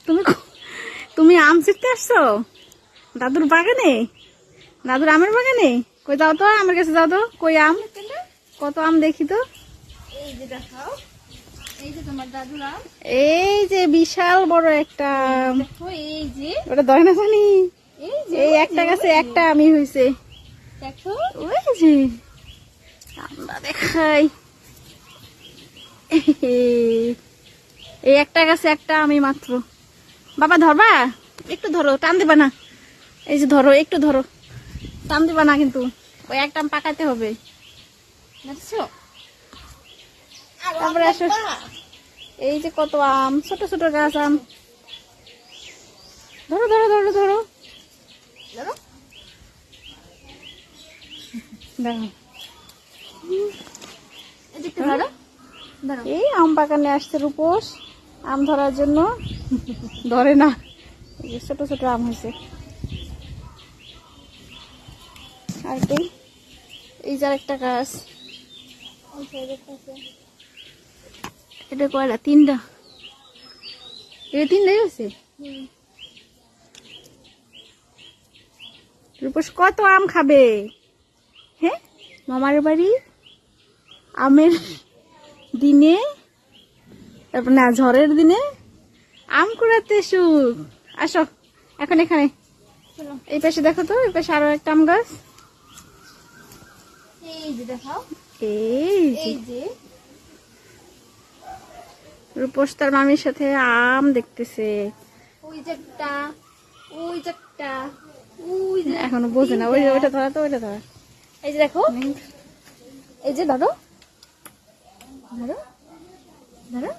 তুমি তুমি আম ছিঁড়তে আসছো দাদুর বাগানে, দাদুর আমের বাগানে? কই যাও তো, আমার কাছে যাও তো, কই আম, কত আম দেখি তো। এই যে দেখাও, এই যে তোমার দাদুর আম, এই যে বিশাল বড় একটা আম। দেখো এই যে, ওটা দয় না জানি, এই যে এই একটা গাছে একটা আমই হয়েছে। দেখো ওই যে আমরা দেখাই, এই একটা গাছে একটা আমি মাত্র। বাবা ধরবা, একটু ধরো, টান দিবা না। এই যে ধরো, একটু ধরো, টান দিবা না কিন্তু, ওই একটা আম পাকাতে হবে। দেখছো? তারপরে আসো, এই যে কত আম, ছোট ছোট গাছ আম। ধরো ধরো ধরো ধরো ধরো, দেখো, এদিকে ধরো, ধরো। এই আম বাগানে আসছে রূপস আম ধরার জন্য, ধরে না, এই যে ছোট ছোট আম হয়েছে। আর কি, এই যে একটা গাছ, ওই সাইডে আছে। এটা কয়টা, তিনটা, এটা তিনটাই হয়েছে। রূপস কত আম খাবে? হ্যাঁ, মামার বাড়ি আমের দিনে, তারপর না ঝড়ের দিনে আম কুড়াতে সুখ। আসো এখন এখানে, চলো, এই পাশে দেখো তো, এই পাশে আরো একটা আম গাছ। এই যে দেখাও, এই এই যে যে রূপস তার মামির সাথে আম দেখতেছে, ওই যে একটা, ওই যে একটা, ওই যে এখনো বোঝে না। ওই যে ওইটা ধরা, তো ওইটা ধরা। এই যে দেখো, এই যে ধরো, ধরো, ধরো।